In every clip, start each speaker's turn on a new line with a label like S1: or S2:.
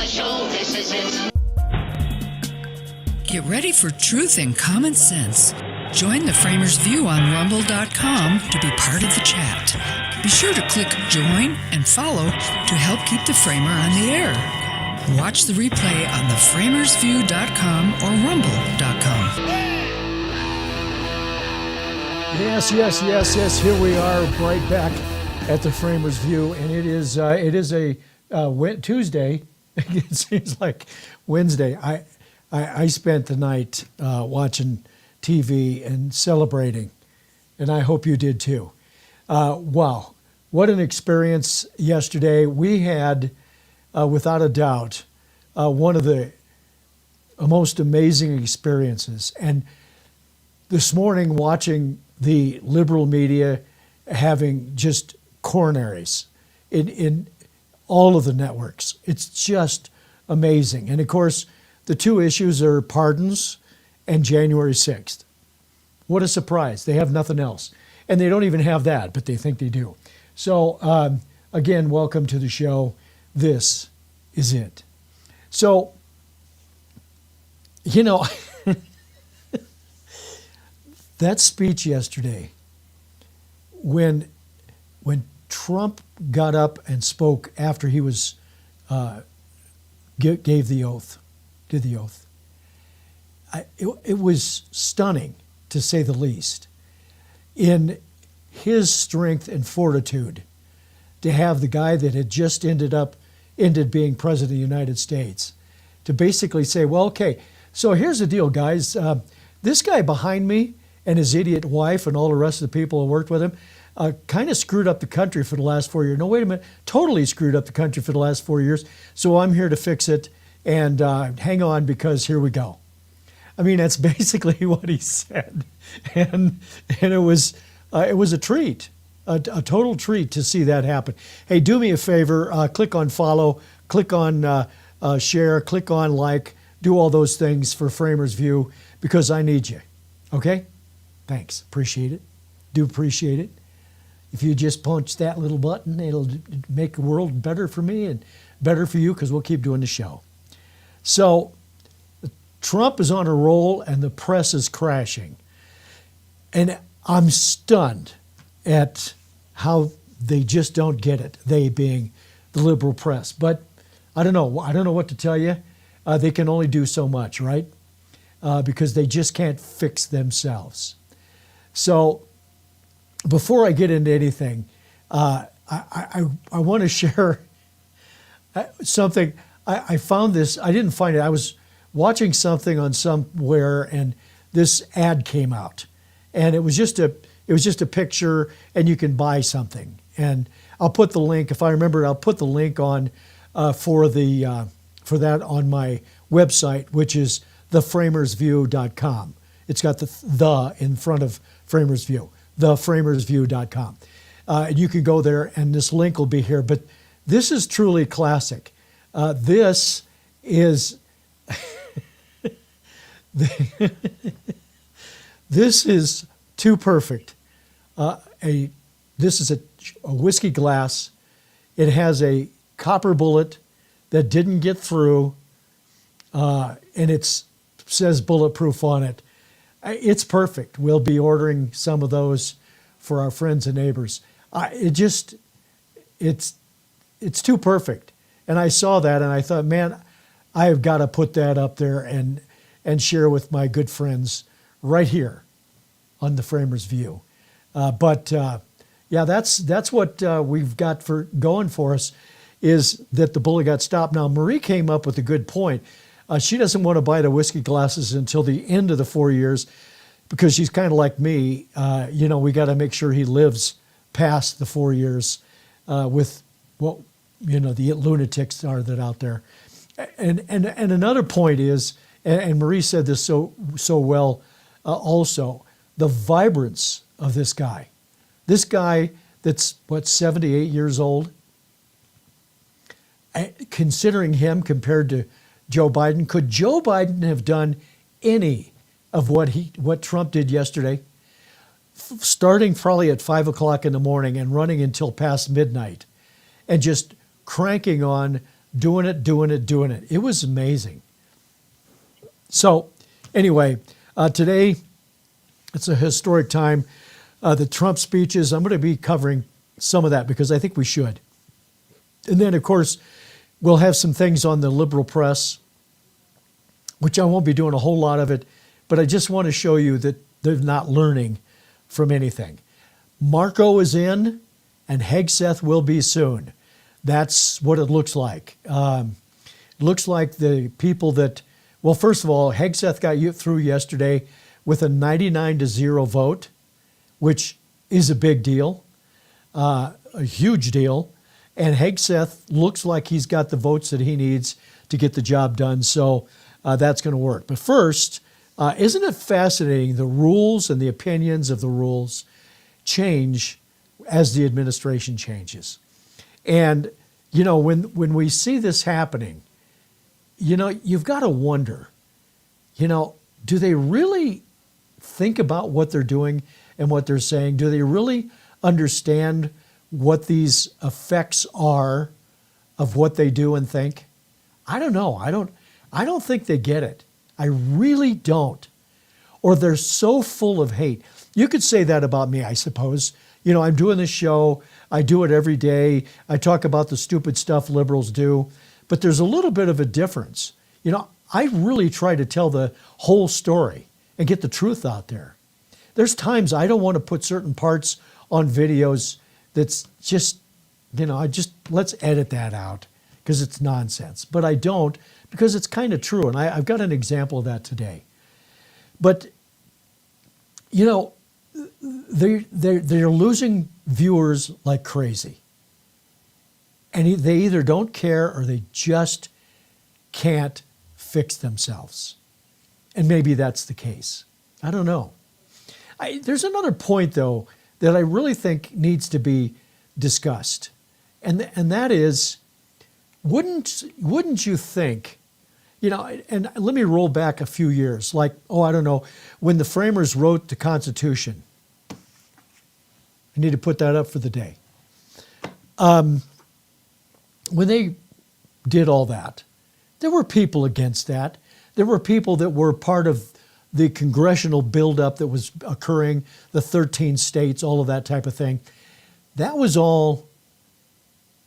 S1: the show, this is it.
S2: Get ready for truth and common sense. Join the Framers View on rumble.com to be part of the chat. Be sure to click join and follow to help keep the Framer on the air. Watch the replay on theframersview.com or rumble.com.
S3: Yes. Here we are, right back at the Framers View, and it is a Tuesday. It seems like Wednesday. I spent the night watching TV and celebrating, and I hope you did too. Wow, what an experience yesterday. We had, without a doubt, one of the most amazing experiences. And this morning, watching the liberal media having just coronaries in all of the networks, it's just amazing. And of course, the two issues are pardons and January 6th. What a surprise. They have nothing else. And they don't even have that, but they think they do. So, again, welcome to the show. This is it. So, you know, that speech yesterday, when Trump got up and spoke after he was gave the oath, did the oath, it was stunning, to say the least, in his strength and fortitude to have the guy that had just ended being president of the United States to basically say, well, okay, so here's the deal, guys. This guy behind me and his idiot wife and all the rest of the people who worked with him kind of screwed up the country for the last 4 years. No, wait a minute, totally screwed up the country for the last 4 years. So I'm here to fix it, and hang on, because here we go. I mean, that's basically what he said, and it was a treat, a total treat to see that happen. Hey, do me a favor, click on follow, click on share, click on like, do all those things for Framers View, because I need you. Okay? Thanks. Appreciate it. Do appreciate it. If you just punch that little button, it'll make the world better for me and better for you, because we'll keep doing the show. So Trump is on a roll and the press is crashing. And I'm stunned at how they just don't get it, they being the liberal press. But I don't know what to tell you. They can only do so much, right? Because they just can't fix themselves. So before I get into anything, I want to share something. I found this. I didn't find it. I was watching something on somewhere, and this ad came out, and it was just a picture, and you can buy something. And I'll put the link, if I remember. I'll put the link on for that on my website, which is theframersview.com. It's got the in front of Framers View, theframersview.com. And you can go there, and this link will be here. But this is truly classic. This is this is too perfect. This is a whiskey glass. It has a copper bullet that didn't get through, and it says bulletproof on it. It's perfect. We'll be ordering some of those for our friends and neighbors. It's too perfect. And I saw that, and I thought, man, I have got to put that up there and share with my good friends right here on the Framers View. Yeah, that's what we've got for going for us, is that the bullet got stopped. Now, Marie came up with a good point. She doesn't want to buy the whiskey glasses until the end of the 4 years, because she's kind of like me. We got to make sure he lives past the 4 years with what the lunatics are that out there. And another point is, and Marie said this so well also, the vibrance of this guy. This guy that's, 78 years old, considering him compared to Joe Biden, could Joe Biden have done any of what Trump did yesterday? Starting probably at 5 o'clock in the morning and running until past midnight, and just cranking on doing it. It was amazing. So anyway, today it's a historic time. The Trump speeches, I'm going to be covering some of that because I think we should. And then, of course, we'll have some things on the liberal press, which I won't be doing a whole lot of it, but I just want to show you that they're not learning from anything. Marco is in, and Hegseth will be soon. That's what it looks like. It looks like the people that, well, first of all, Hegseth got through yesterday with a 99-0 vote, which is a big deal, a huge deal. And Hegseth looks like he's got the votes that he needs to get the job done. So that's going to work. But first, isn't it fascinating? The rules and the opinions of the rules change as the administration changes. And, you know, when we see this happening, you know, you've got to wonder, you know, do they really think about what they're doing and what they're saying? Do they really understand what these effects are of what they do and think? I don't know. I don't think they get it. I really don't. Or they're so full of hate. You could say that about me, I suppose. You know, I'm doing this show. I do it every day. I talk about the stupid stuff liberals do. But there's a little bit of a difference. You know, I really try to tell the whole story and get the truth out there. There's times I don't want to put certain parts on videos that's just, you know, let's edit that out because it's nonsense. But I don't, because it's kind of true. And I've got an example of that today. But, you know, they're losing viewers like crazy. And they either don't care or they just can't fix themselves. And maybe that's the case. I don't know. There's another point, though, that I really think needs to be discussed. And that is, wouldn't you think, you know, and let me roll back a few years, like, I don't know, when the framers wrote the Constitution. I need to put that up for the day. When they did all that, there were people against that. There were people that were part of the congressional buildup that was occurring, the 13 states, all of that type of thing. That was all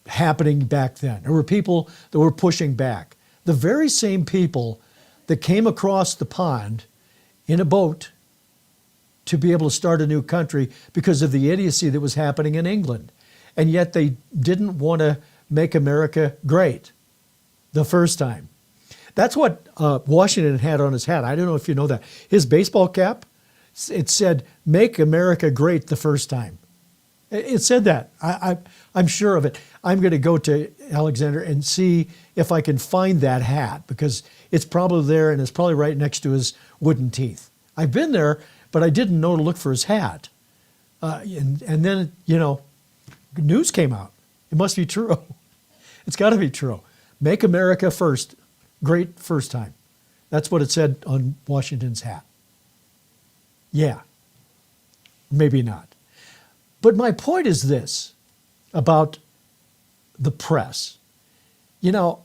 S3: happening back then. There were people that were pushing back. The very same people that came across the pond in a boat to be able to start a new country because of the idiocy that was happening in England. And yet they didn't want to make America great the first time. That's what Washington had on his hat. I don't know if you know that. His baseball cap, it said, "Make America Great the first time." It said that. I'm sure of it. I'm going to go to Alexander and see if I can find that hat because it's probably there and it's probably right next to his wooden teeth. I've been there, but I didn't know to look for his hat. And then, you know, news came out. It must be true. It's got to be true. Make America great first time. That's what it said on Washington's hat. Yeah, maybe not. But my point is this about the press. You know,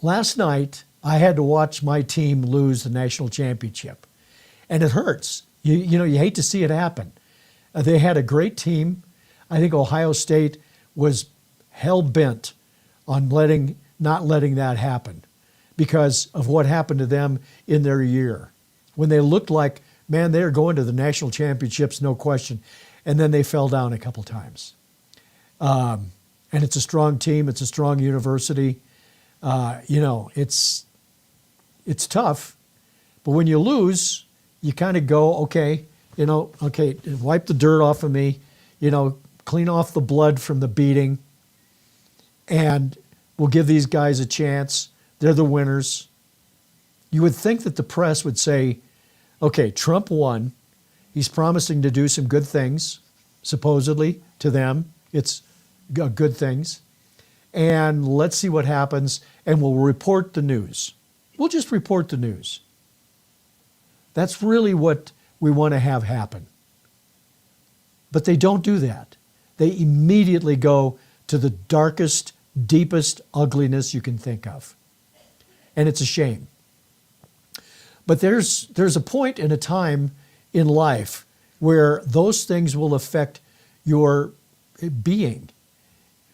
S3: last night I had to watch my team lose the national championship. And it hurts. You know, you hate to see it happen. They had a great team. I think Ohio State was hell-bent on not letting that happen because of what happened to them in their year. When they looked like, man, they're going to the national championships, no question. And then they fell down a couple times. And it's a strong team. It's a strong university. You know, it's tough. But when you lose, you kind of go, okay, wipe the dirt off of me, you know, clean off the blood from the beating, and we'll give these guys a chance. They're the winners. You would think that the press would say, okay, Trump won. He's promising to do some good things, supposedly, to them. It's good things. And let's see what happens, and we'll report the news. We'll just report the news. That's really what we want to have happen. But they don't do that. They immediately go to the darkest deepest ugliness you can think of. And it's a shame. But there's a point in a time in life where those things will affect your being.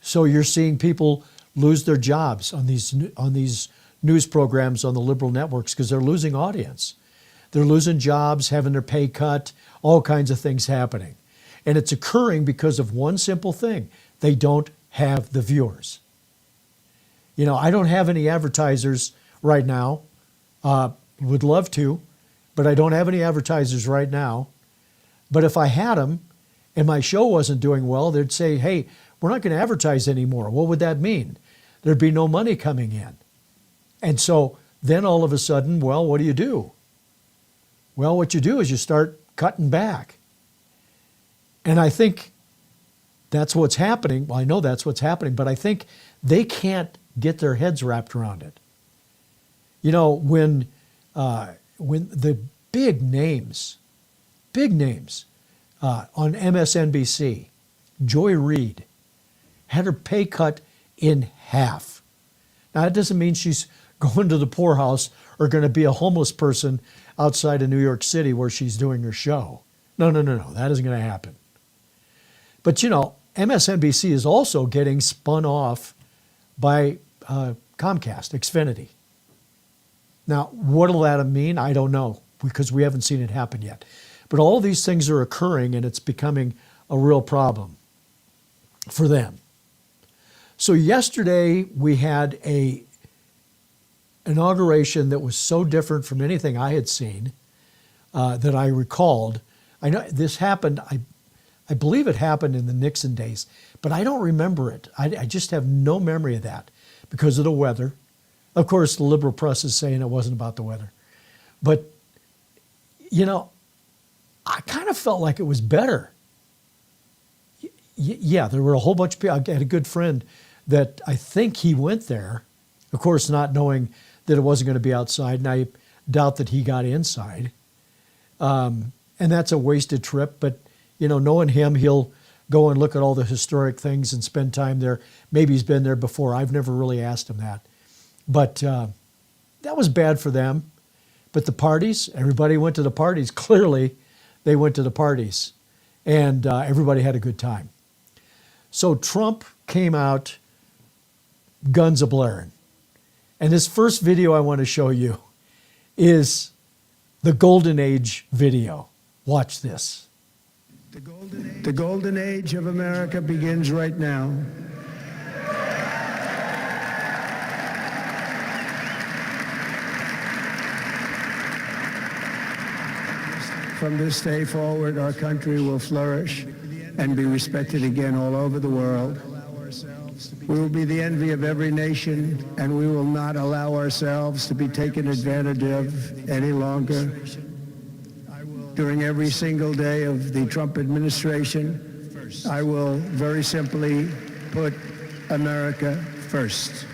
S3: So you're seeing people lose their jobs on these news programs on the liberal networks because they're losing audience. They're losing jobs, having their pay cut, all kinds of things happening. And it's occurring because of one simple thing. They don't have the viewers. You know, I don't have any advertisers right now. Would love to, but I don't have any advertisers right now. But if I had them and my show wasn't doing well, they'd say, hey, we're not going to advertise anymore. What would that mean? There'd be no money coming in. And so then all of a sudden, well, what do? Well, what you do is you start cutting back. And I think that's what's happening. Well, I know that's what's happening, but I think they can't get their heads wrapped around it. You know, when the big names on MSNBC, Joy Reid, had her pay cut in half. Now, that doesn't mean she's going to the poorhouse or going to be a homeless person outside of New York City where she's doing her show. No, that isn't going to happen. But, you know, MSNBC is also getting spun off by Comcast, Xfinity. Now, what will that mean? I don't know, because we haven't seen it happen yet. But all these things are occurring, and it's becoming a real problem for them. So yesterday we had a inauguration that was so different from anything I had seen that I recalled. I know this happened, I believe it happened in the Nixon days, but I don't remember it. I just have no memory of that because of the weather. Of course, the liberal press is saying it wasn't about the weather. But, you know, I kind of felt like it was better. Yeah, there were a whole bunch of people. I had a good friend that I think he went there, of course, not knowing that it wasn't going to be outside, and I doubt that he got inside. And that's a wasted trip, but, you know, knowing him, he'll go and look at all the historic things and spend time there. Maybe he's been there before. I've never really asked him that. But that was bad for them. But the parties, everybody went to the parties. Clearly, they went to the parties. And everybody had a good time. So Trump came out guns a-blaring. And this first video I want to show you is the Golden Age video. Watch this.
S1: The golden age of America begins right now. From this day forward, our country will flourish and be respected again all over the world. We will be the envy of every nation, and we will not allow ourselves to be taken advantage of any longer. During every single day of the Trump administration, I will very simply put America first.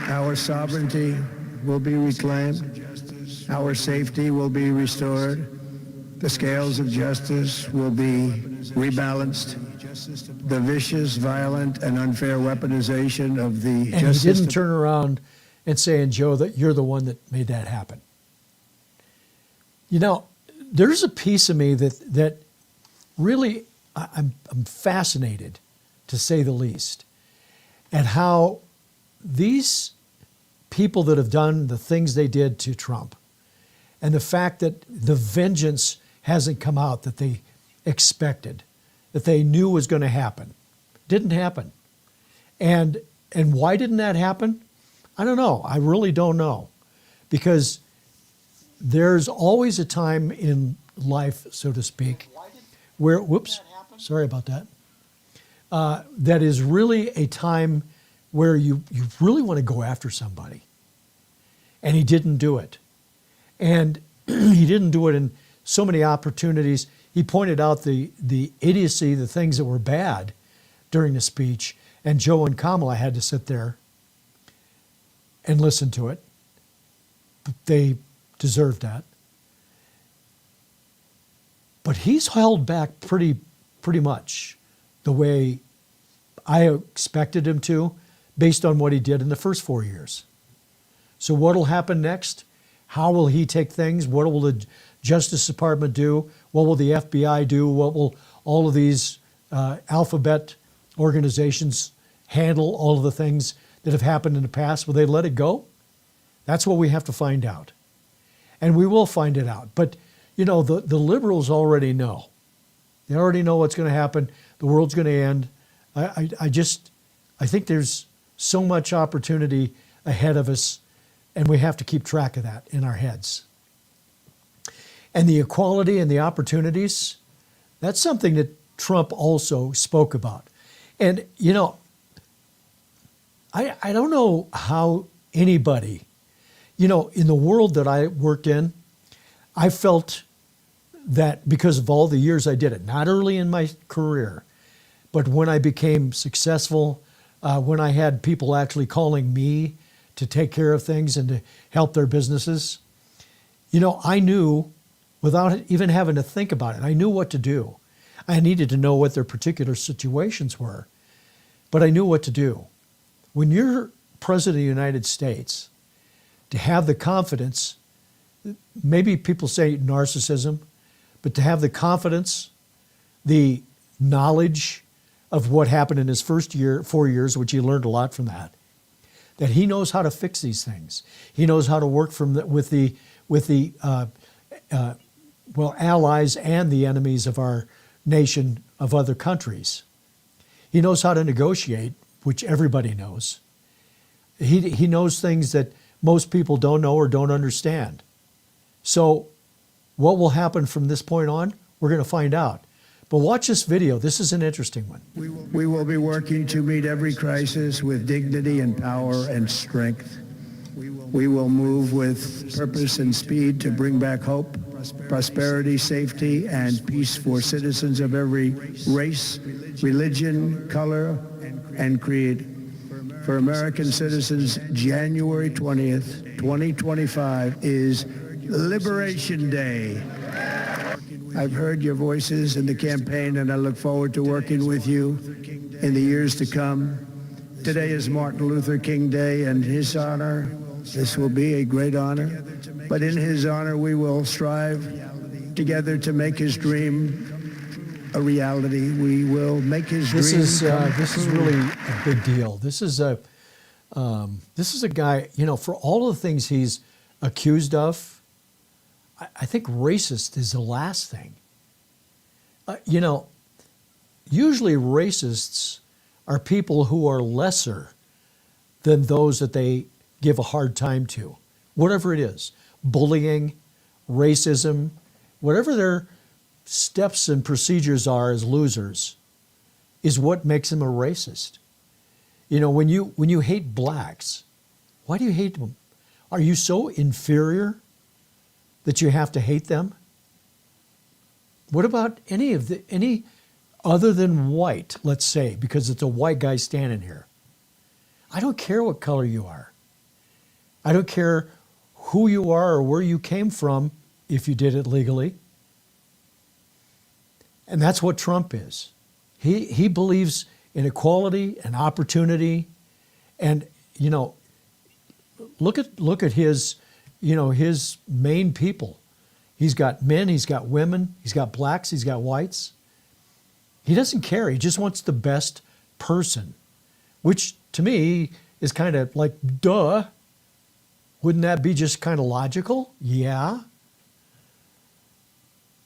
S1: Our sovereignty will be reclaimed. Our safety will be restored. The scales of justice will be rebalanced. The vicious, violent, and unfair weaponization of the
S3: and
S1: justice...
S3: he didn't turn around and say, and Joe, that you're the one that made that happen. You know, there's a piece of me that really, I'm fascinated, to say the least, at how these people that have done the things they did to Trump, and the fact that the vengeance hasn't come out that they expected, that they knew was going to happen, didn't happen. And why didn't that happen? I don't know. I really don't know. Because there's always a time in life, so to speak, where, whoops, sorry about that, that is really a time where you really want to go after somebody. And he didn't do it. And he didn't do it in so many opportunities. He pointed out the idiocy, the things that were bad during the speech, and Joe and Kamala had to sit there and listen to it. They deserved that. But he's held back pretty much the way I expected him to, based on what he did in the first 4 years. So what will happen next? How will he take things? What will the Justice Department do? What will the FBI do? What will all of these alphabet organizations handle? All of the things that have happened in the past, will they let it go? That's what we have to find out. And we will find it out. But, you know, the liberals already know. They already know what's going to happen. The world's going to end. I think there's so much opportunity ahead of us, and we have to keep track of that in our heads. And the equality and the opportunities, that's something that Trump also spoke about. And, you know, I don't know how anybody, you know, in the world that I worked in, I felt that because of all the years I did it, not early in my career, but when I became successful, when I had people actually calling me to take care of things and to help their businesses, you know, I knew, without even having to think about it, I knew what to do. I needed to know what their particular situations were, but I knew what to do. When you're President of the United States, to have the confidence, maybe people say narcissism, but to have the confidence, the knowledge of what happened in his first 4 years, which he learned a lot from that he knows how to fix these things. He knows how to work with the allies and the enemies of our nation, of other countries. He knows how to negotiate, which everybody knows. He knows things that most people don't know or don't understand. So what will happen from this point on, we're going to find out. But watch this video. This is an interesting one.
S1: We will be working to meet every crisis with dignity and power and strength. We will move with purpose and speed to bring back hope, prosperity, safety, and peace for citizens of every race, religion, color, and creed. For American citizens, January 20th, 2025 is Liberation Day. I've heard your voices in the campaign, and I look forward to working with you in the years to come. Today is Martin Luther King Day, and in his honor, this will be a great honor. But in his honor, we will strive together to make his dream a reality. We will make his dream come
S3: This is
S1: true.
S3: really a big deal. This is a guy, you know, for all of the things he's accused of, I think racist is the last thing. You know, usually racists are people who are lesser than those that they give a hard time to, whatever it is, bullying, racism, whatever their steps and procedures are as losers is what makes them a racist. You know, when you hate blacks, why do you hate them? Are you so inferior that you have to hate them? What about any other than white, let's say, because it's a white guy standing here? I don't care what color you are. I don't care who you are or where you came from if you did it legally. And that's what Trump is. He believes in equality and opportunity. And, you know, look at his, you know, his main people. He's got men, he's got women, he's got blacks, he's got whites. He doesn't care. He just wants the best person, which to me is kind of like, duh. Wouldn't that be just kind of logical? Yeah.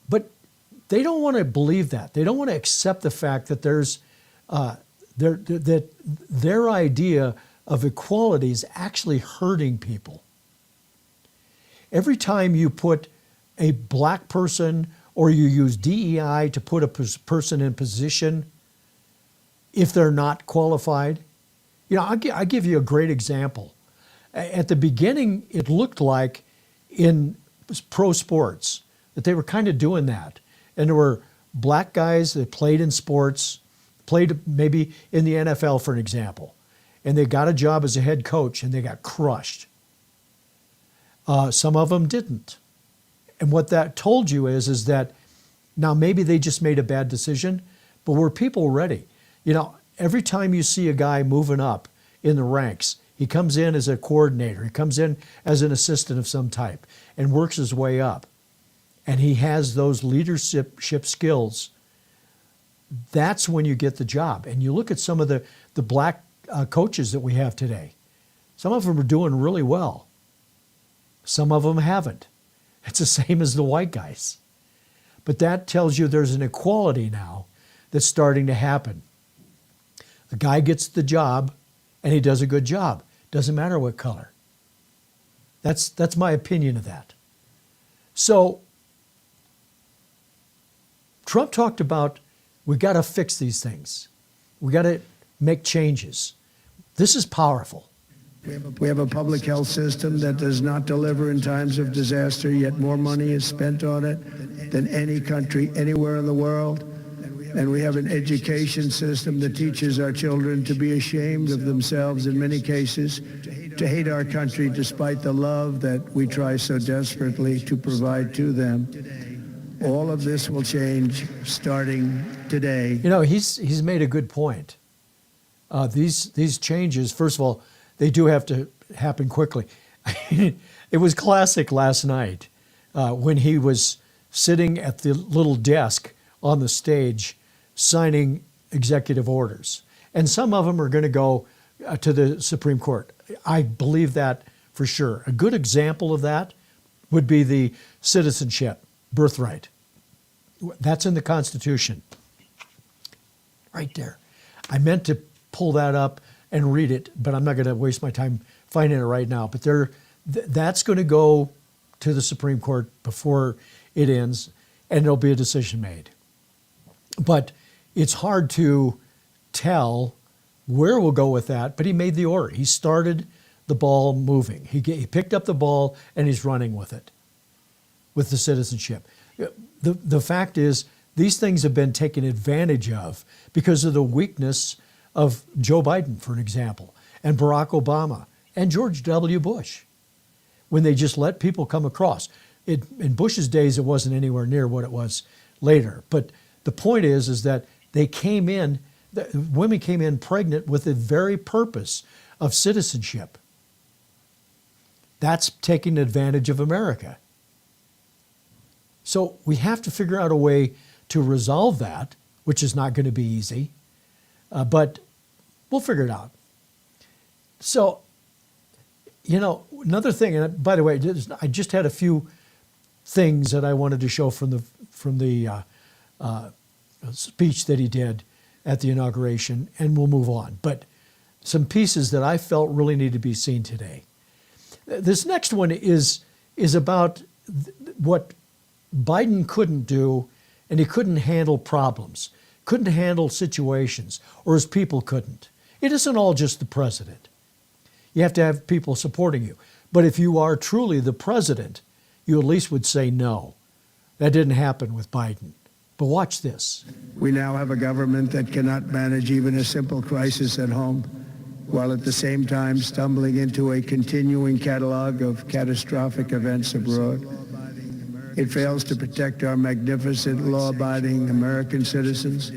S3: But they don't want to believe that. They don't want to accept the fact that that their idea of equality is actually hurting people. Every time you put a black person or you use DEI to put a person in position, if they're not qualified, you know, I'll give you a great example. At the beginning, it looked like in pro sports that they were kind of doing that. And there were black guys that played in sports, played maybe in the NFL, for an example, and they got a job as a head coach and they got crushed. Some of them didn't. And what that told you is that Now, maybe they just made a bad decision, but were people ready? You know, every time you see a guy moving up in the ranks, he comes in as a coordinator, he comes in as an assistant of some type and works his way up, and he has those leadership skills. That's when you get the job. And you look at some of the black coaches that we have today. Some of them are doing really well. Some of them haven't. It's the same as the white guys. But that tells you there's an equality now that's starting to happen. The guy gets the job, and he does a good job. Doesn't matter what color. That's my opinion of that. So Trump talked about we got to fix these things. We got to make changes. This is powerful.
S1: We have a public health system that does not deliver in times of disaster, yet more money is spent on it than any country anywhere in the world. And we have an education system that teaches our children to be ashamed of themselves in many cases, to hate our country despite the love that we try so desperately to provide to them. All of this will change starting today.
S3: You know, he's made a good point. These changes, first of all, they do have to happen quickly. It was classic last night when he was sitting at the little desk on the stage signing executive orders. And some of them are going to go to the Supreme Court. I believe that for sure. A good example of that would be the citizenship, birthright. That's in the Constitution. Right there. I meant to pull that up and read it, but I'm not going to waste my time finding it right now. But that's going to go to the Supreme Court before it ends, and there'll be a decision made. But it's hard to tell where we'll go with that, but he made the order. He started the ball moving. He picked up the ball, and he's running with it, with the citizenship. The fact is, these things have been taken advantage of because of the weakness of Joe Biden, for an example, and Barack Obama, and George W. Bush, when they just let people come across. In Bush's days, it wasn't anywhere near what it was later. But the point is that they came in, women came in pregnant with the very purpose of citizenship. That's taking advantage of America. So we have to figure out a way to resolve that, which is not going to be easy, but we'll figure it out. So, you know, another thing, and by the way, I just had a few things that I wanted to show from the speech that he did at the inauguration, and we'll move on. But some pieces that I felt really need to be seen today. This next one is about what Biden couldn't do, and he couldn't handle problems, couldn't handle situations, or his people couldn't. It isn't all just the president. You have to have people supporting you. But if you are truly the president, you at least would say no. That didn't happen with Biden. But watch this.
S1: We now have a government that cannot manage even a simple crisis at home, while at the same time stumbling into a continuing catalog of catastrophic events abroad. It fails to protect our magnificent, law-abiding American citizens,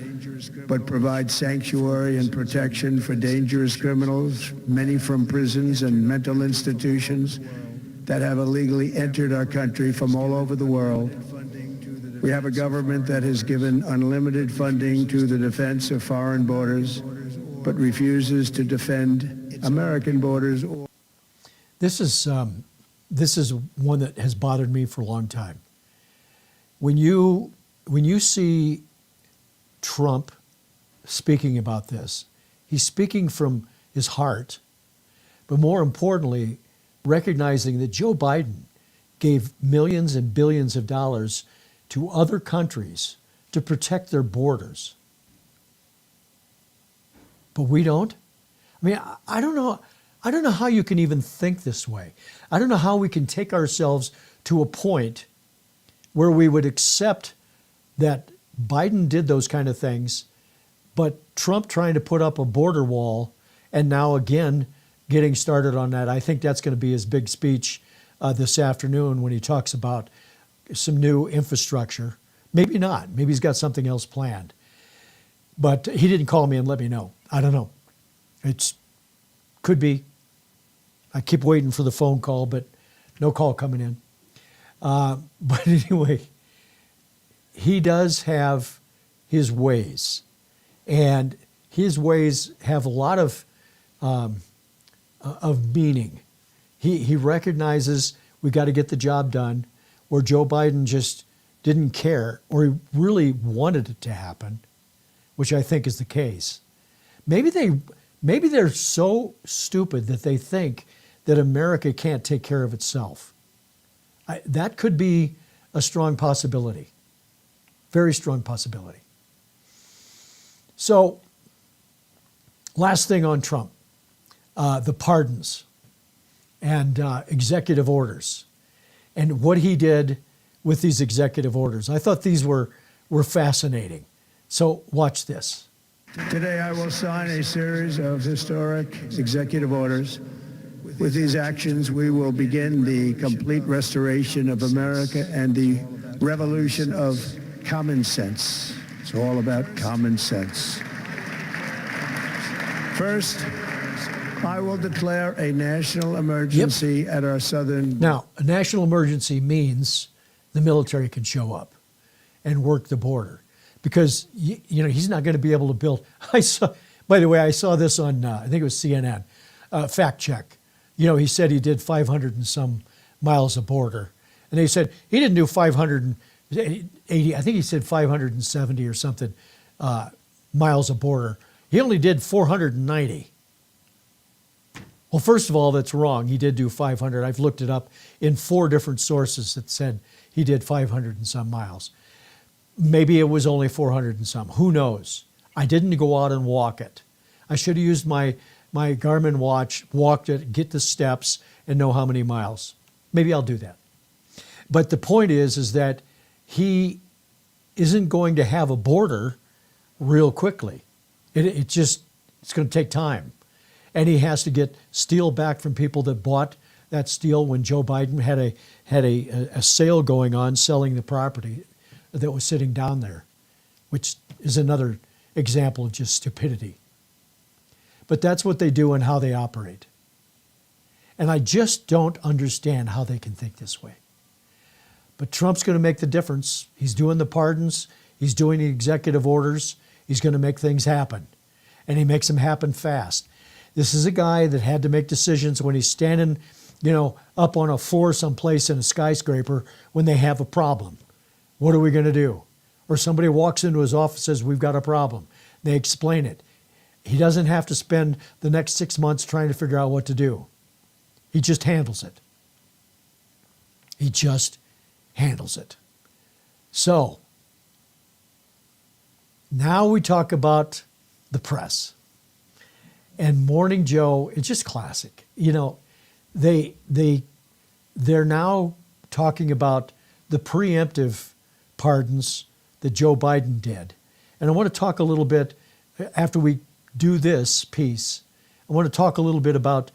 S1: but provides sanctuary and protection for dangerous criminals, many from prisons and mental institutions that have illegally entered our country from all over the world. We have a government that has given unlimited funding to the defense of foreign borders, but refuses to defend American borders.
S3: This is one that has bothered me for a long time. When you see Trump speaking about this, he's speaking from his heart, but more importantly, recognizing that Joe Biden gave millions and billions of dollars to other countries to protect their borders. But we don't. I mean, I don't know how you can even think this way. I don't know how we can take ourselves to a point where we would accept that Biden did those kind of things, but Trump trying to put up a border wall and now again getting started on that. I think that's going to be his big speech this afternoon when he talks about some new infrastructure, Maybe not. Maybe he's got something else planned. But he didn't call me and let me know. I don't know. It's could be. I keep waiting for the phone call, but no call coming in. But anyway, he does have his ways, and his ways have a lot of meaning. He recognizes we got to get the job done, where Joe Biden just didn't care, or he really wanted it to happen, which I think is the case. Maybe they're so stupid that they think that America can't take care of itself. That could be a strong possibility, very strong possibility. So, last thing on Trump, the pardons and executive orders, and what he did with these executive orders. I thought these were fascinating. So watch this.
S1: Today I will sign a series of historic executive orders. With these actions, we will begin the complete restoration of America and the revolution of common sense. It's all about common sense. First, I will declare a national emergency at our southern...
S3: Now, a national emergency means the military can show up and work the border, because he's not going to be able to build. By the way, I saw this on I think it was CNN, fact check. He said he did 500 and some miles of border, and they said he didn't do 580. I think he said 570 or something miles of border. He only did 490. Well, first of all, that's wrong. He did do 500. I've looked it up in 4 different sources that said he did 500 and some miles. Maybe it was only 400 and some. Who knows? I didn't go out and walk it. I should have used my Garmin watch, walked it, get the steps, and know how many miles. Maybe I'll do that. But the point is that he isn't going to have a border real quickly. It's going to take time. And he has to get steel back from people that bought that steel when Joe Biden had a sale going on, selling the property that was sitting down there, which is another example of just stupidity. But that's what they do and how they operate. And I just don't understand how they can think this way. But Trump's going to make the difference. He's doing the pardons. He's doing the executive orders. He's going to make things happen. And he makes them happen fast. This is a guy that had to make decisions when he's standing, up on a floor someplace in a skyscraper when they have a problem. What are we going to do? Or somebody walks into his office and says, we've got a problem. They explain it. He doesn't have to spend the next 6 months trying to figure out what to do. He just handles it. He just handles it. So, now we talk about the press. And Morning Joe, it's just classic. They're now talking about the preemptive pardons that Joe Biden did. And I want to talk a little bit, after we do this piece, I want to talk a little bit about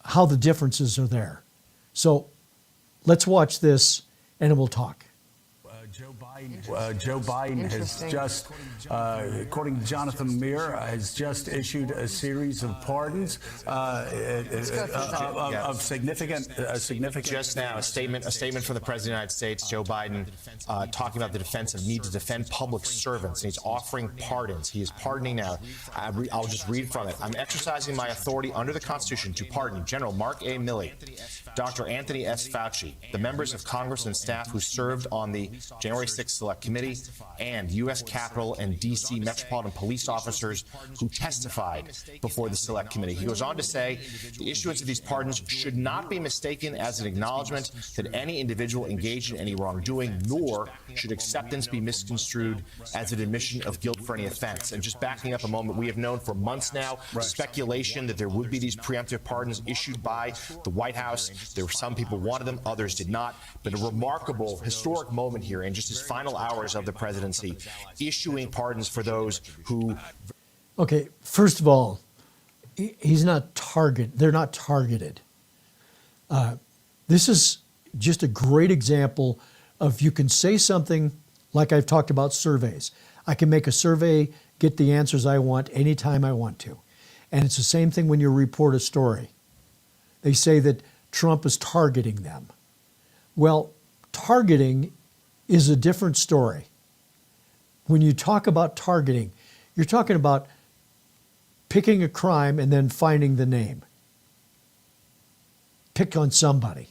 S3: how the differences are there. So let's watch this and then we'll talk.
S4: Joe Biden has just, according to Jonathan Meir, has just issued a series of pardons of significant.
S5: Just now, a statement from the President of the United States, Joe Biden, talking about the defensive need to defend public servants, and he's offering pardons. He is pardoning now. I'll just read from it. I'm exercising my authority under the Constitution to pardon General Mark A. Milley, Dr. Anthony S. Fauci, the members of Congress and staff who served on the January 6th Select Committee, and U.S. Capitol and D.C. Metropolitan Police officers who testified before the Select Committee. He goes on to say the issuance of these pardons should not be mistaken as an acknowledgement that any individual engaged in any wrongdoing, nor should acceptance be misconstrued as an admission of guilt for any offense. And just backing up a moment, we have known for months now speculation that there would be these preemptive pardons issued by the White House. There were some people wanted them, others did not. But a remarkable, historic moment here in just his final hours of the presidency, issuing pardons for those who...
S3: Okay, first of all, they're not targeted. This is just a great example of you can say something like I've talked about surveys. I can make a survey, get the answers I want anytime I want to. And it's the same thing when you report a story. They say that Trump is targeting them. Well, targeting is a different story. When you talk about targeting, you're talking about picking a crime and then finding the name. Pick on somebody.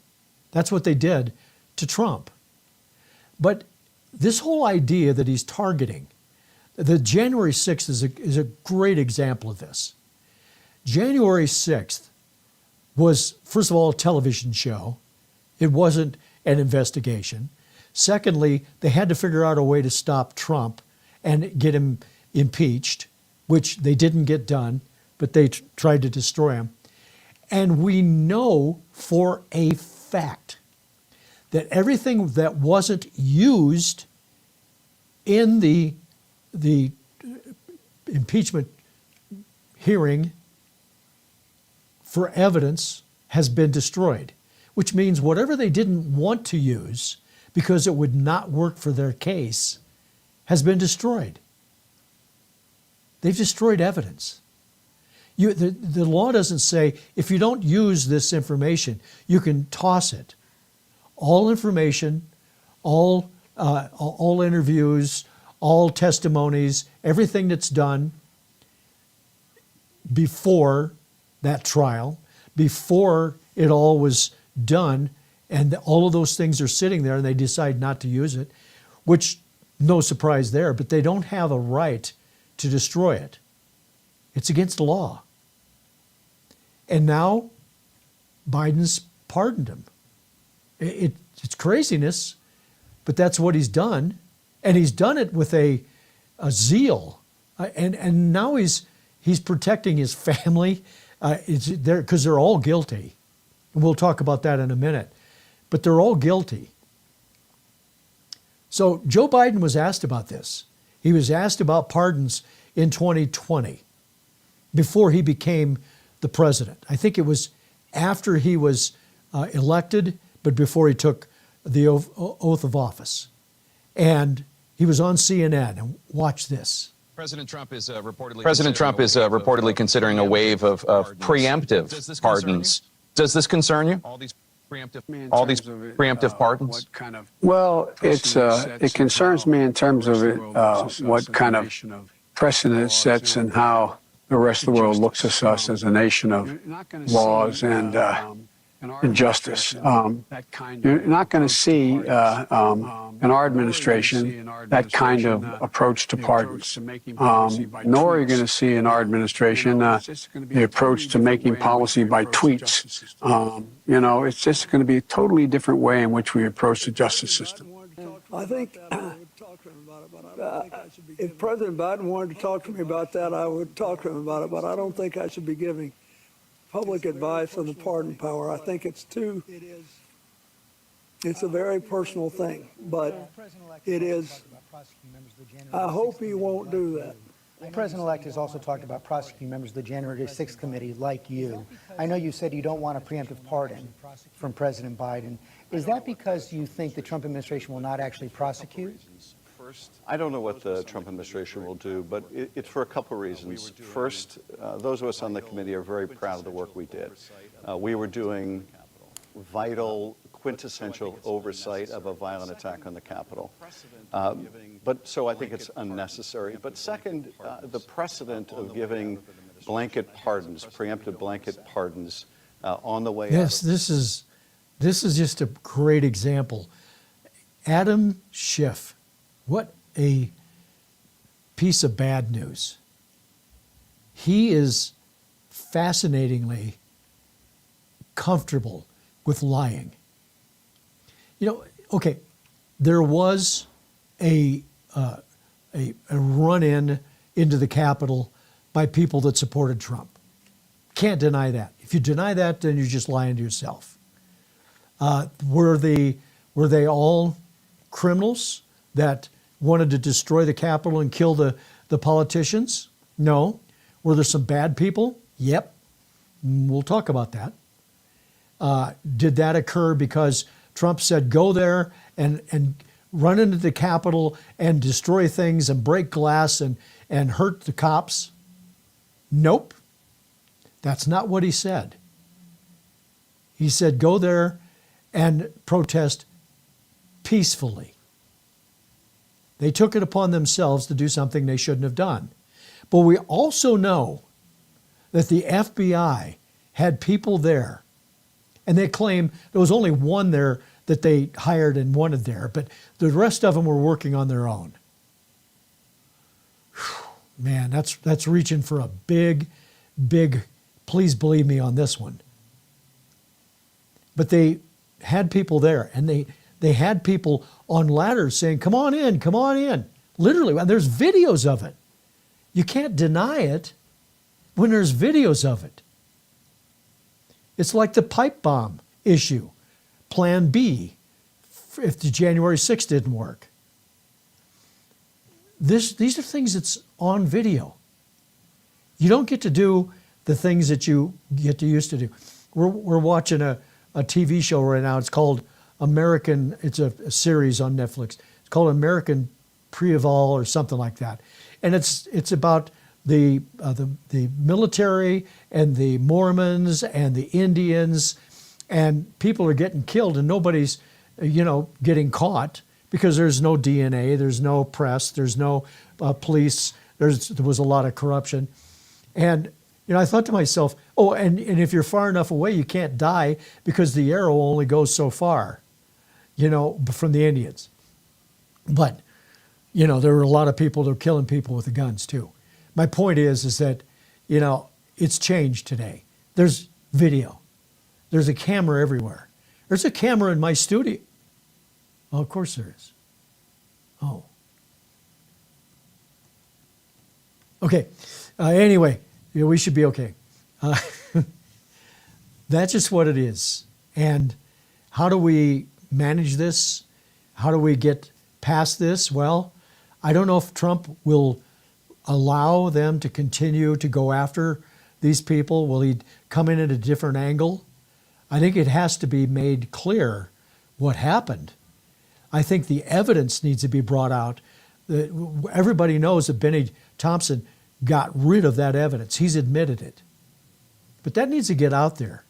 S3: That's what they did to Trump. But this whole idea that he's targeting, the January 6th is a great example of this. January 6th was, first of all, a television show. It wasn't an investigation. Secondly, they had to figure out a way to stop Trump and get him impeached, which they didn't get done, but they tried to destroy him. And we know for a fact that everything that wasn't used in the impeachment hearing for evidence has been destroyed, which means whatever they didn't want to use because it would not work for their case has been destroyed. They've destroyed evidence. The law doesn't say if you don't use this information, you can toss it. All information, all interviews, all testimonies, everything that's done before that trial, before it all was done, and all of those things are sitting there and they decide not to use it, which no surprise there, but they don't have a right to destroy it. It's against the law. And now Biden's pardoned him. It's craziness, but that's what he's done. And he's done it with a zeal. And now he's protecting his family because they're all guilty. And we'll talk about that in a minute. But they're all guilty. So Joe Biden was asked about this. He was asked about pardons in 2020 before he became the president. I think it was after he was elected, but before he took the oath of office. And he was on CNN, and watch this.
S6: President Trump is reportedly considering a wave of preemptive pardons. Does this concern you? All these preemptive pardons?
S7: Well, it concerns me in terms of what kind of precedent it sets and how the rest of the world looks at us as a nation of laws and justice. You're not going to see in our administration that kind of approach to pardons, nor are you going to see in our administration the approach to making policy by tweets. It's just going to be a totally different way in which we approach the justice system.
S8: I think if President Biden wanted to talk to me about that, I would talk to him about it, but I don't think I should be giving public advice on the pardon power. I think it's a very personal thing, but it is. I hope he won't do that.
S9: The President-elect has also talked about prosecuting members of the January 6th committee like you. I know you said you don't want a preemptive pardon from President Biden. Is that because you think the Trump administration will not actually prosecute?
S10: I don't know what the Trump administration will do, but it's for a couple of reasons. First, those of us on the committee are very proud of the work we did. We were doing vital, quintessential oversight of a violent attack on the Capitol. So I think it's unnecessary. But second, the precedent of giving blanket pardons, preemptive blanket pardons on the way out.
S3: Yes, this is just a great example. Adam Schiff, what a piece of bad news. He is fascinatingly comfortable with lying. Okay, there was a run-in into the Capitol by people that supported Trump. Can't deny that. If you deny that, then you're just lying to yourself. Were they all criminals that wanted to destroy the Capitol and kill the politicians? No. Were there some bad people? Yep. We'll talk about that. Did that occur because Trump said, go there and run into the Capitol and destroy things and break glass and hurt the cops? Nope. That's not what he said. He said, go there and protest peacefully. They took it upon themselves to do something they shouldn't have done. But we also know that the FBI had people there, and they claim there was only one there that they hired and wanted there, but the rest of them were working on their own. Whew, man, that's reaching for a big, please believe me on this one. But they had people there, and they had people on ladders saying, come on in, come on in. Literally, and there's videos of it. You can't deny it when there's videos of it. It's like the pipe bomb issue, Plan B, if the January 6th didn't work. These are things that's on video. You don't get to do the things that you get to used to do. We're watching a TV show right now. It's called American, it's a series on Netflix. It's called American Preval or something like that. And it's about the military and the Mormons and the Indians, and people are getting killed and nobody's, getting caught because there's no DNA, there's no press, there's no police, there was a lot of corruption. And I thought to myself, oh, and if you're far enough away, you can't die because the arrow only goes so far, from the Indians. But, there were a lot of people that were killing people with the guns too. My point is that, it's changed today. There's video. There's a camera everywhere. There's a camera in my studio. Oh, of course there is. Oh. Okay. Anyway, we should be okay. That's just what it is. And how do we manage this? How do we get past this? Well, I don't know if Trump will allow them to continue to go after these people. Will he come in at a different angle? I think it has to be made clear what happened. I think the evidence needs to be brought out. Everybody knows that Benny Thompson got rid of that evidence. He's admitted it. But that needs to get out there.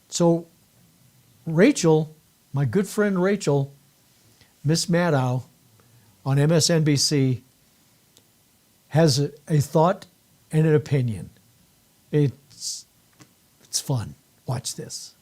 S3: So Rachel, my good friend Rachel, Miss Maddow on MSNBC, has a thought and an opinion. It's fun. Watch this.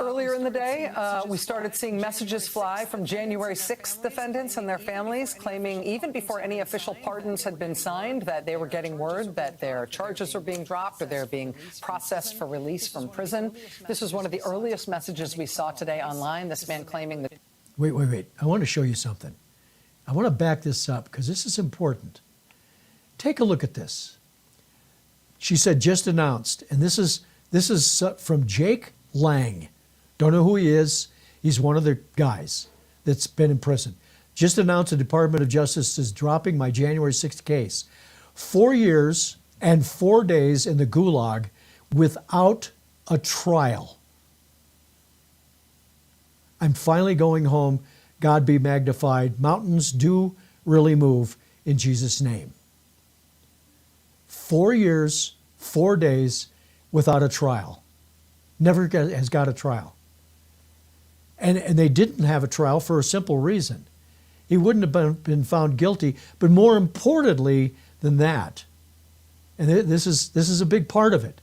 S11: Earlier in the day, we started seeing messages fly from January 6th defendants and their families claiming, even before any official pardons had been signed, that they were getting word that their charges were being dropped or they're being processed for release from prison. This was one of the earliest messages we saw today online, this man claiming that...
S3: Wait. I want to show you something. I want to back this up because this is important. Take a look at this. She said, just announced, and this is from Jake Lang. Don't know who he is. He's one of the guys that's been in prison. Just announced the Department of Justice is dropping my January 6th case. 4 years and 4 days in the gulag without a trial. I'm finally going home. God be magnified. Mountains do really move in Jesus' name. 4 years, 4 days without a trial. Never has got a trial. And they didn't have a trial for a simple reason. He wouldn't have been found guilty, but more importantly than that, and this is a big part of it,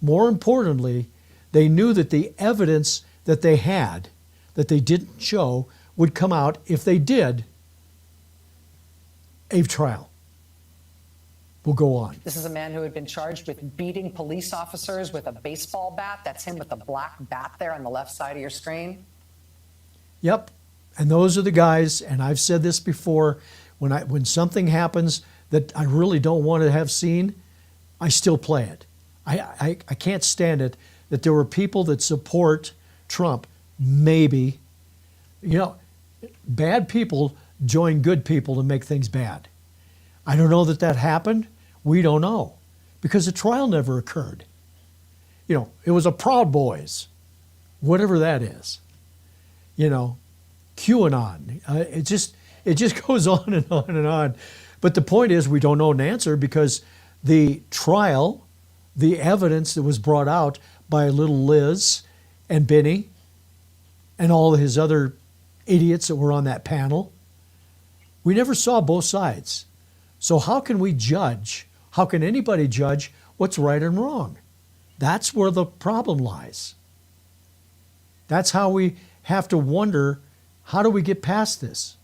S3: more importantly, they knew that the evidence that they had, that they didn't show, would come out if they did a trial. We'll go on.
S11: This is a man who had been charged with beating police officers with a baseball bat. That's him with the black bat there on the left side of your screen.
S3: Yep. And those are the guys, and I've said this before, when something happens that I really don't want to have seen, I still play it. I can't stand it that there were people that support Trump, maybe. Bad people join good people to make things bad. I don't know that happened. We don't know because the trial never occurred. It was a Proud Boys, whatever that is. QAnon. It just goes on and on and on. But the point is, we don't know an answer because the trial, the evidence that was brought out by little Liz and Benny and all of his other idiots that were on that panel, we never saw both sides. So how can we judge? How can anybody judge what's right and wrong? That's where the problem lies. That's how we have to wonder, how do we get past this?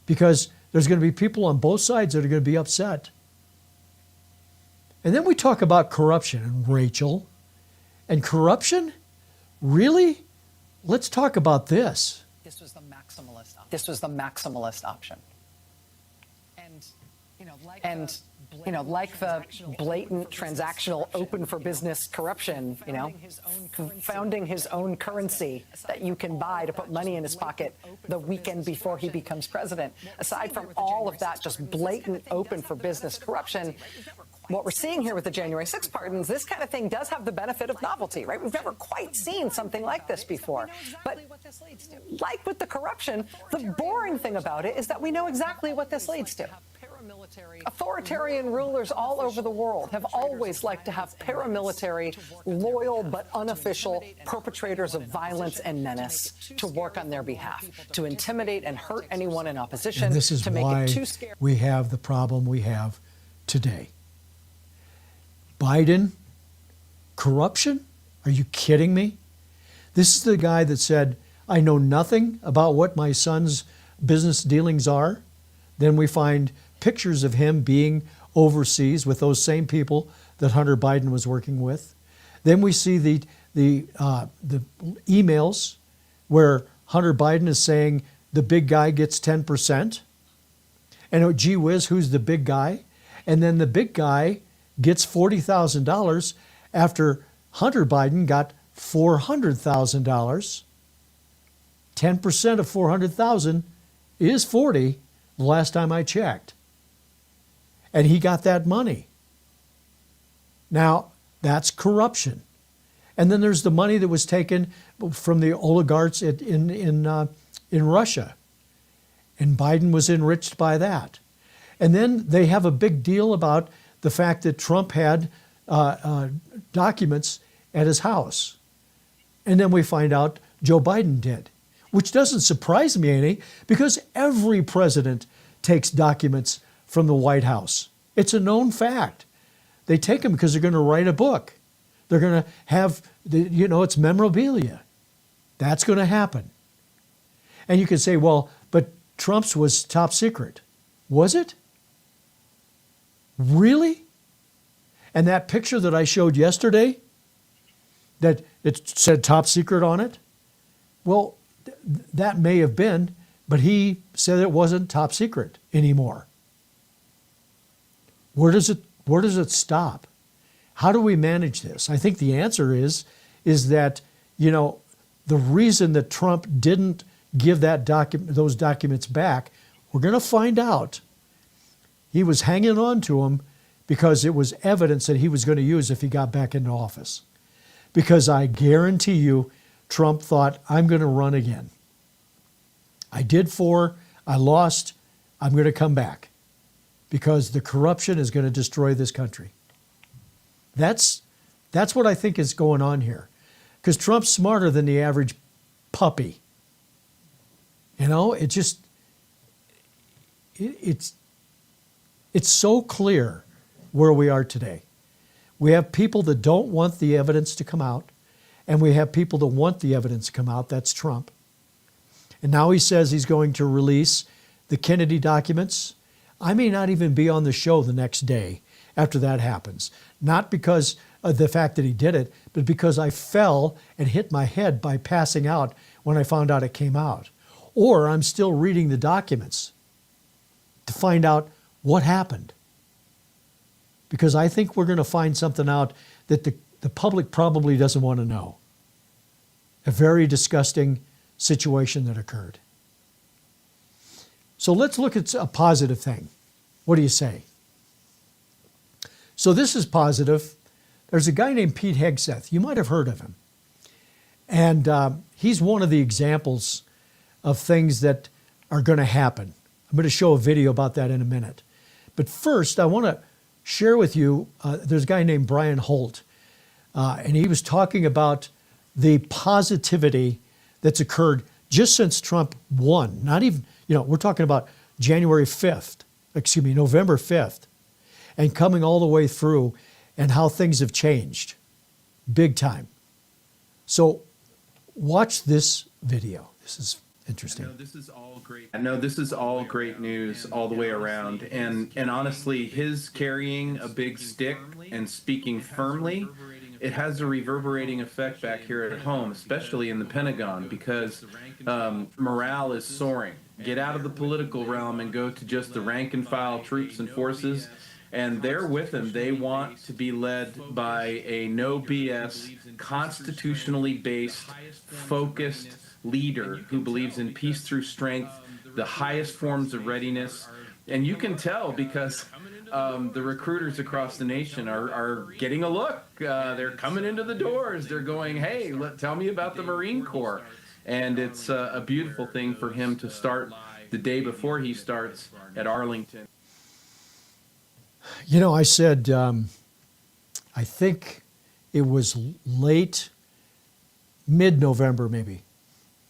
S3: Because there's going to be people on both sides that are going to be upset. And then we talk about corruption, and Rachel. And corruption? Really? Let's talk about this.
S11: This was the maximalist option. This was the maximalist option. And, like the blatant transactional open for business corruption, founding his own currency that you can buy to put money in his pocket the weekend before he becomes president. Aside from all of that just blatant open for business corruption, what we're seeing here with the January 6th pardons, this kind of thing does have the benefit of novelty, right? We've never quite seen something like this before. But like with the corruption, the boring thing about it is that we know exactly what this leads to. Authoritarian rulers all over the world have always liked to have paramilitary, loyal but unofficial perpetrators of violence and menace to work on their behalf, to intimidate and hurt anyone in opposition,
S3: And this is
S11: to make
S3: why
S11: it too scary.
S3: we have the problem we have today. Biden, corruption? Are you kidding me? This is the guy that said, I know nothing about what my son's business dealings are. Then we find pictures of him being overseas with those same people that Hunter Biden was working with. Then we see the emails where Hunter Biden is saying the big guy gets 10%. And oh, gee whiz, who's the big guy? And then the big guy gets $40,000 after Hunter Biden got $400,000. 10% of 400,000 is 40 the last time I checked. And he got that money. Now, that's corruption. And then there's the money that was taken from the oligarchs in Russia. And Biden was enriched by that. And then they have a big deal about the fact that Trump had documents at his house. And then we find out Joe Biden did, which doesn't surprise me any, because every president takes documents from the White House. It's a known fact. They take them because they're going to write a book. They're going to have, it's memorabilia. That's going to happen. And you can say, well, but Trump's was top secret. Was it? Really? And that picture that I showed yesterday, that it said top secret on it, well, that may have been, but he said it wasn't top secret anymore. Where does it stop? How do we manage this? I think the answer is that, the reason that Trump didn't give those documents back, we're going to find out. He was hanging on to them because it was evidence that he was going to use if he got back into office. Because I guarantee you, Trump thought, I'm going to run again. I did 4, I lost, I'm going to come back. Because the corruption is going to destroy this country. That's what I think is going on here. Because Trump's smarter than the average puppy. It's so clear where we are today. We have people that don't want the evidence to come out, and we have people that want the evidence to come out. That's Trump. And now he says he's going to release the Kennedy documents. I may not even be on the show the next day after that happens. Not because of the fact that he did it, but because I fell and hit my head by passing out when I found out it came out. Or I'm still reading the documents to find out what happened. Because I think we're going to find something out that the public probably doesn't want to know. A very disgusting situation that occurred. So let's look at a positive thing. What do you say? So this is positive. There's a guy named Pete Hegseth. You might have heard of him. And he's one of the examples of things that are going to happen. I'm going to show a video about that in a minute. But first, I want to share with you, there's a guy named Brian Holt, and he was talking about the positivity that's occurred just since Trump won. Not even, we're talking about November 5th, and coming all the way through, and how things have changed big time. So watch this video. This is interesting.
S12: I know this is all great news all the way around. And honestly, his carrying a big stick and speaking firmly, it has a reverberating effect back here at home, especially in the Pentagon, because morale is soaring. Get out of the political realm and go to just the rank and file troops and forces. And they're with him. They want to be led by a no BS, constitutionally based, focused leader who believes in peace through strength, the highest forms of readiness. And you can tell because the recruiters across the nation are getting a look. They're coming into the doors. They're going, hey, tell me about the Marine Corps. And it's a beautiful thing for him to start the day before he starts at Arlington.
S3: I said, I think it was mid-November maybe.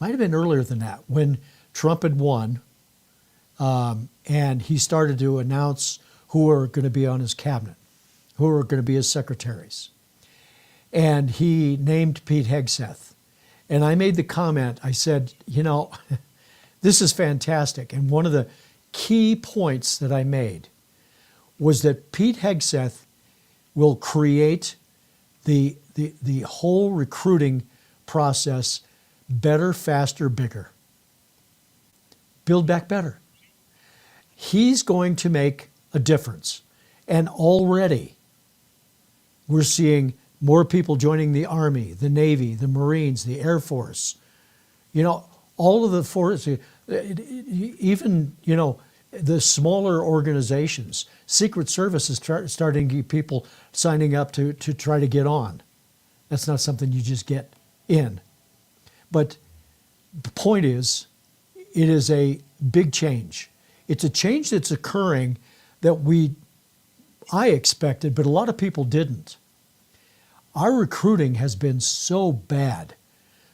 S3: Might have been earlier than that, when Trump had won, and he started to announce who are going to be on his cabinet, who are going to be his secretaries. And he named Pete Hegseth. And I made the comment, I said, this is fantastic. And one of the key points that I made was that Pete Hegseth will create the whole recruiting process better, faster, bigger. Build back better. He's going to make a difference. And already we're seeing more people joining the Army, the Navy, the Marines, the Air Force. All of the forces, even, the smaller organizations. Secret Service is starting to get people signing up to try to get on. That's not something you just get in. But the point is, it is a big change. It's a change that's occurring that I expected, but a lot of people didn't. Our recruiting has been so bad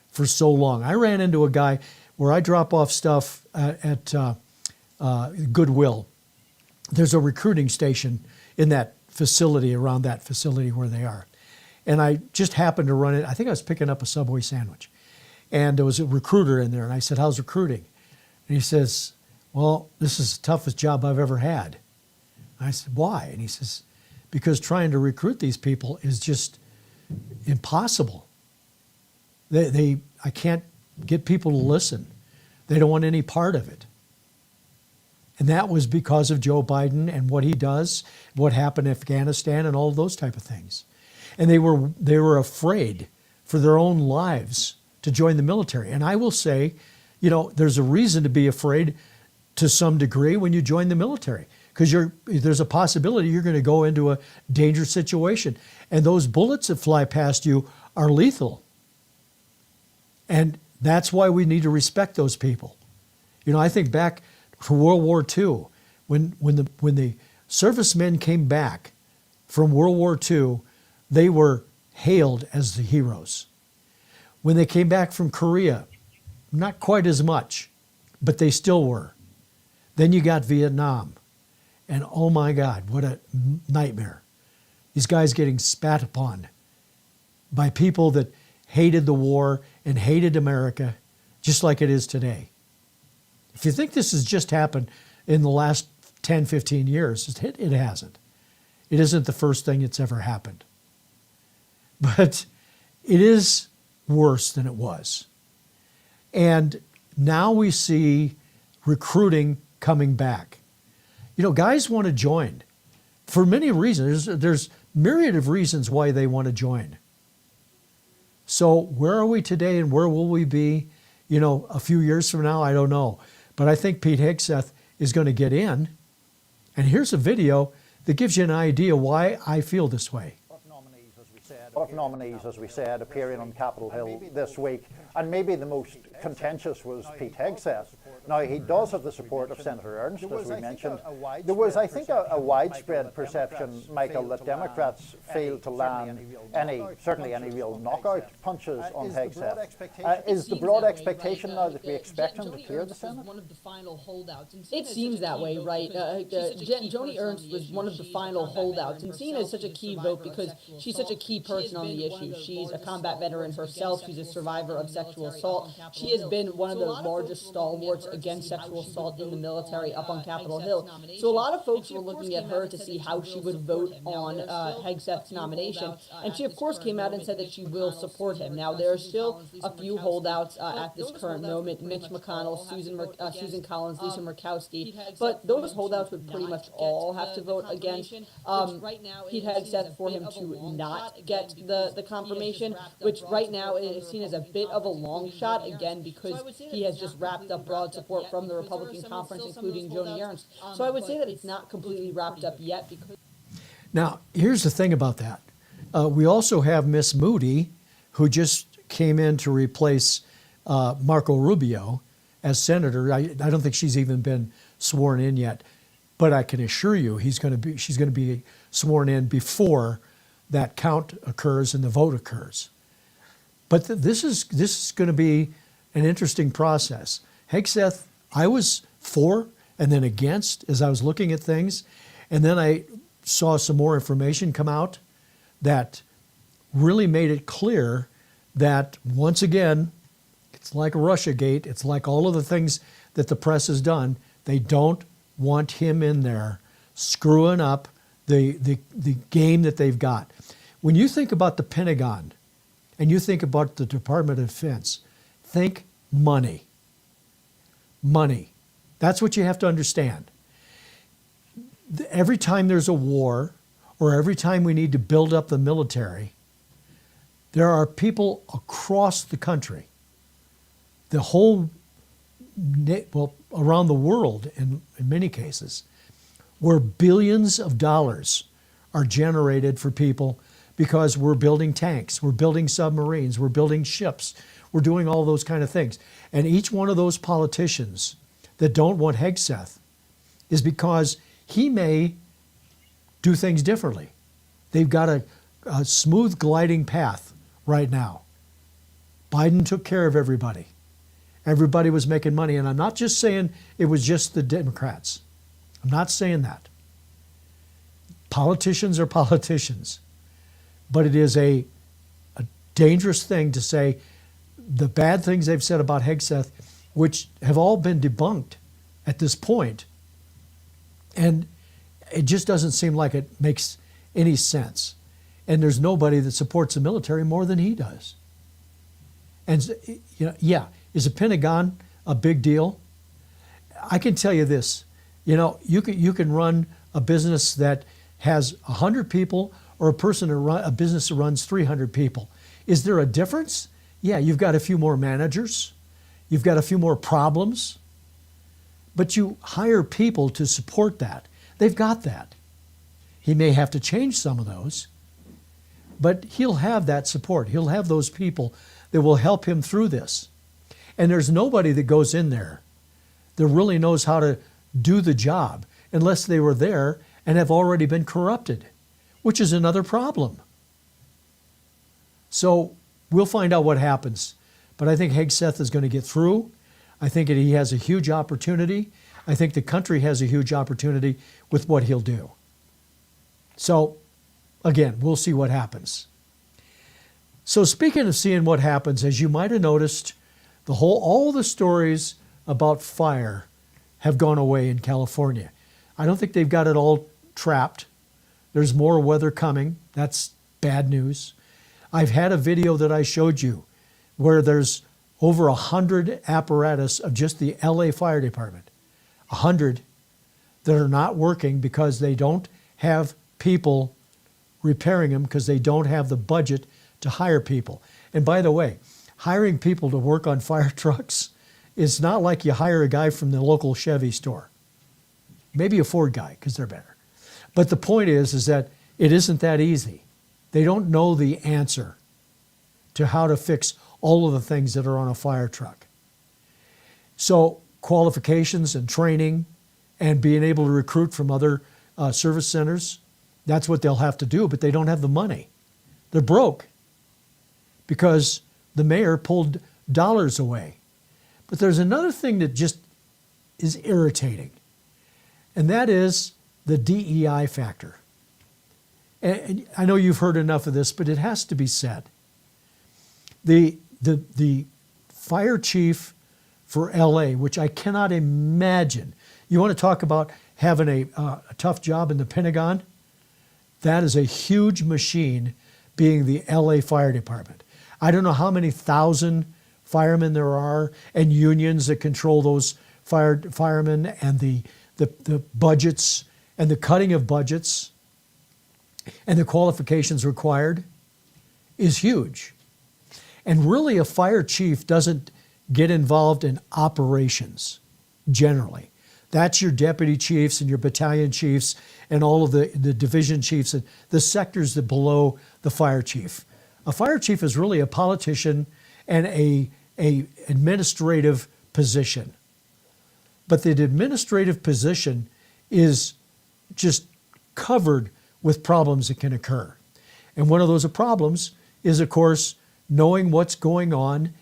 S3: for so long. I ran into a guy where I drop off stuff at Goodwill. There's a recruiting station in that facility, around that facility where they are. And I just happened to run it. I think I was picking up a Subway sandwich. And there was a recruiter in there. And I said, how's recruiting? And he says, well, this is the toughest job I've ever had. And I said, why? And he says, because trying to recruit these people is just impossible. I can't get people to listen. They don't want any part of it. And that was because of Joe Biden and what he does, what happened in Afghanistan and all of those type of things. And they were afraid for their own lives to join the military. And I will say, there's a reason to be afraid to some degree when you join the military, because there's a possibility you're going to go into a dangerous situation. And those bullets that fly past you are lethal. And that's why we need to respect those people. I think back to World War II, when the servicemen came back from World War II, they were hailed as the heroes. When they came back from Korea, not quite as much, but they still were. Then you got Vietnam, and oh my God, what a nightmare. These guys getting spat upon by people that hated the war and hated America, just like it is today. If you think this has just happened in the last 10, 15 years, it hasn't. It isn't the first thing that's ever happened. But it is worse than it was. And now we see recruiting coming back. Guys want to join for many reasons. There's myriad of reasons why they want to join. So where are we today and where will we be, a few years from now? I don't know. But I think Pete Hegseth is going to get in. And here's a video that gives you an idea why I feel this way.
S13: couple of nominees, as we said, appearing on Capitol Hill this week, and maybe the most contentious was Pete Hegseth. Now, he does have the support of Senator Ernst, as we mentioned. There was, I think, a widespread perception, Michael, that Democrats failed to land certainly any real knockout punches on Hegseth. Is the broad expectation now that we expect him to clear the Senate?
S14: It seems that way, right? Joni Ernst was one of the final holdouts, and seen as such a key vote because she's such a key person on the issue. She's a combat veteran herself. She's a survivor of sexual assault. She has been one of the largest stalwarts against sexual assault in the military up on Capitol Hill. So a lot of folks were looking at her to see how she would vote on Hegseth's nomination, and she of course came out and said that she will support him. Now, there are still a few holdouts at this current moment: Mitch McConnell, Susan Collins, Lisa Murkowski, but those holdouts would pretty much all have to vote against Pete Hegseth for him to not get the confirmation, which right now is seen as a bit of a long shot, again, because he has just wrapped up broad support from the Republican conference, including Joni Ernst. So I would say that it's not completely wrapped up yet. Because
S3: now, here's the thing about that. We also have Miss Moody, who just came in to replace Marco Rubio as senator. I don't think she's even been sworn in yet, but I can assure you she's going to be sworn in before that count occurs and the vote occurs. But this is going to be an interesting process. Hegseth, I was for and then against as I was looking at things, and then I saw some more information come out that really made it clear that, once again, it's like Russiagate. It's like all of the things that the press has done. They don't want him in there screwing up the game that they've got. When you think about the Pentagon and you think about the Department of Defense, think money. Money. That's what you have to understand. Every time there's a war or every time we need to build up the military, there are people across the country, the whole, well, around the world in many cases, where billions of dollars are generated for people because we're building tanks, we're building submarines, we're building ships, we're doing all those kind of things. And each one of those politicians that don't want Hegseth is because he may do things differently. They've got a smooth gliding path right now. Biden took care of everybody. Everybody was making money. And I'm not just saying it was just the Democrats. I'm not saying that. Politicians are politicians. But it is a dangerous thing to say the bad things they've said about Hegseth, which have all been debunked at this point. And it just doesn't seem like it makes any sense. And there's nobody that supports the military more than he does. And, you know, yeah, is the Pentagon a big deal? I can tell you this. You know, you can run a business that has 100 people or a business that runs 300 people. Is there a difference? Yeah, you've got a few more managers. You've got a few more problems. But you hire people to support that. They've got that. He may have to change some of those, but he'll have that support. He'll have those people that will help him through this. And there's nobody that goes in there that really knows how to do the job unless they were there and have already been corrupted, which is another problem. So we'll find out what happens. But I think Hegseth is going to get through. I think that he has a huge opportunity. I think the country has a huge opportunity with what he'll do. So, again, we'll see what happens. So speaking of seeing what happens, as you might have noticed, all the stories about fire have gone away in California. I don't think they've got it all trapped. There's more weather coming. That's bad news. I've had a video that I showed you where there's over 100 apparatus of just the LA Fire Department, 100 that are not working because they don't have people repairing them because they don't have the budget to hire people. And by the way, hiring people to work on fire trucks is not like you hire a guy from the local Chevy store. Maybe a Ford guy because they're better. But the point is that it isn't that easy. They don't know the answer to how to fix all of the things that are on a fire truck. So qualifications and training and being able to recruit from other service centers, that's what they'll have to do, but they don't have the money. They're broke because the mayor pulled dollars away. But there's another thing that just is irritating, and that is the DEI factor. And I know you've heard enough of this, but it has to be said. The fire chief for LA, which I cannot imagine. You want to talk about having a tough job in the Pentagon? That is a huge machine, being the LA Fire Department. I don't know how many thousand firemen there are and unions that control those firemen, and the budgets and the cutting of budgets and the qualifications required is huge. And really, a fire chief doesn't get involved in operations generally. That's your deputy chiefs and your battalion chiefs and all of the division chiefs and the sectors that below the fire chief. A fire chief is really a politician and a administrative position. But the administrative position is just covered with problems that can occur. And one of those problems is, of course, knowing what's going on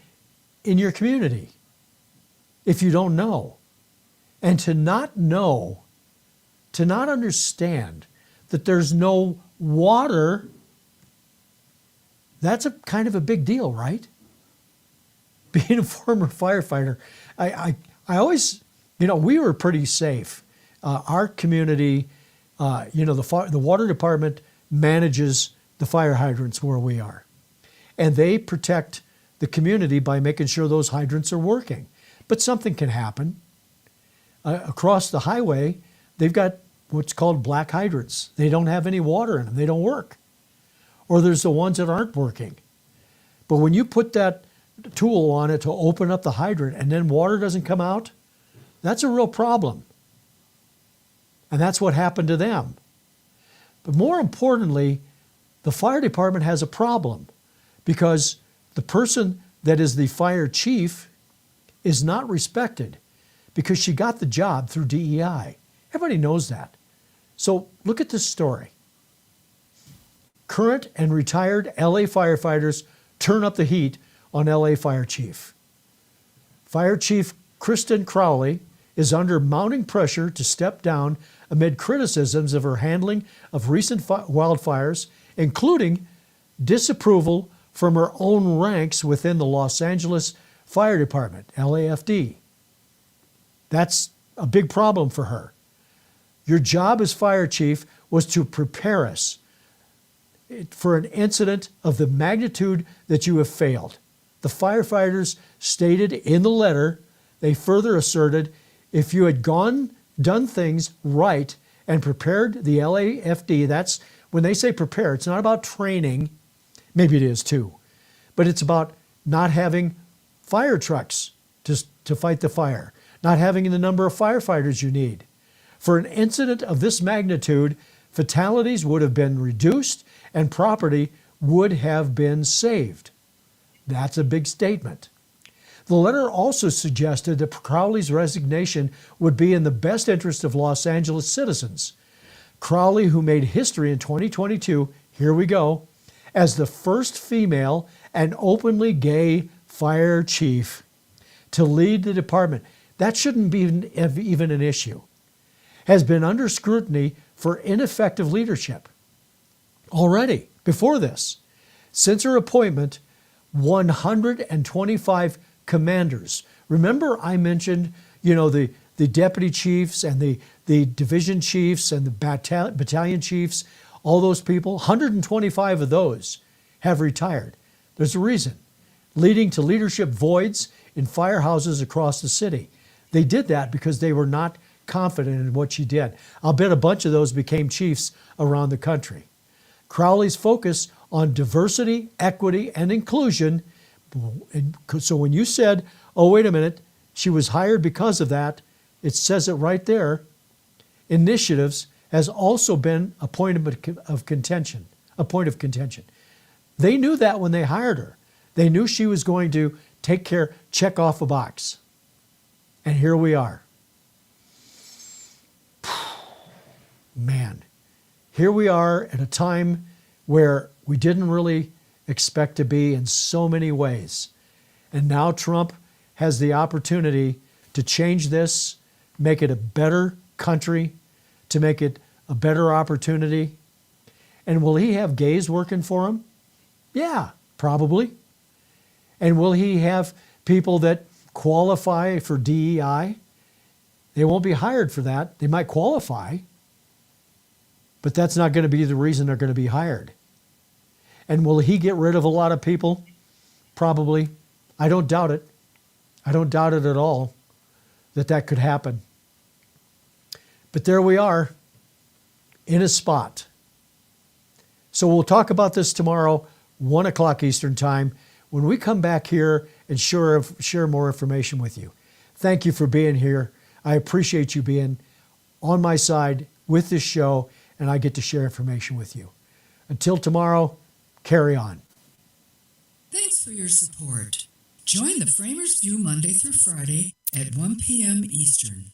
S3: in your community. If you don't know, and to not know, to not understand that there's no water, that's a kind of a big deal, right? Being a former firefighter, I always, we were pretty safe. Our community, the water department manages the fire hydrants where we are. And they protect the community by making sure those hydrants are working. But something can happen. Across the highway, they've got what's called black hydrants. They don't have any water in them. They don't work. Or there's the ones that aren't working. But when you put that tool on it to open up the hydrant and then water doesn't come out, that's a real problem. And that's what happened to them. But more importantly, the fire department has a problem because the person that is the fire chief is not respected because she got the job through DEI. Everybody knows that. So look at this story. Current and retired LA firefighters turn up the heat on LA fire chief. Fire Chief Kristen Crowley is under mounting pressure to step down amid criticisms of her handling of recent wildfires, including disapproval from her own ranks within the Los Angeles Fire Department, LAFD. That's a big problem for her. Your job as fire chief was to prepare us for an incident of the magnitude that you have failed. The firefighters stated in the letter, they further asserted, if you had done things right and prepared the LAFD, that's when they say prepare, it's not about training, maybe it is too, but it's about not having fire trucks to fight the fire, not having the number of firefighters you need. For an incident of this magnitude, fatalities would have been reduced and property would have been saved. That's a big statement. The letter also suggested that Crowley's resignation would be in the best interest of Los Angeles citizens. Crowley, who made history in 2022, here we go, as the first female and openly gay fire chief to lead the department, that shouldn't be even an issue, has been under scrutiny for ineffective leadership. Already, before this, since her appointment, 125 commanders. Remember I mentioned, the deputy chiefs and the division chiefs and the battalion chiefs, all those people, 125 of those have retired. There's a reason, leading to leadership voids in firehouses across the city. They did that because they were not confident in what she did. I'll bet a bunch of those became chiefs around the country. Crowley's focus on diversity, equity, and inclusion. So when you said, oh, wait a minute, she was hired because of that, it says it right there. Initiatives has also been a point of contention, a point of contention. They knew that when they hired her. They knew she was going to take care, check off a box. And here we are. Man, here we are at a time where we didn't really expect to be in so many ways. And now Trump has the opportunity to change this, make it a better country, to make it a better opportunity. And will he have gays working for him? Yeah, probably. And will he have people that qualify for DEI? They won't be hired for that. They might qualify, but that's not going to be the reason they're going to be hired. And will he get rid of a lot of people? Probably. I don't doubt it. I don't doubt it at all that could happen. But there we are in a spot. So we'll talk about this tomorrow, 1 o'clock Eastern Time, when we come back here and share more information with you. Thank you for being here. I appreciate you being on my side with this show, and I get to share information with you. Until tomorrow, carry on.
S2: Thanks for your support. Join the Framers View Monday through Friday at 1 p.m. Eastern.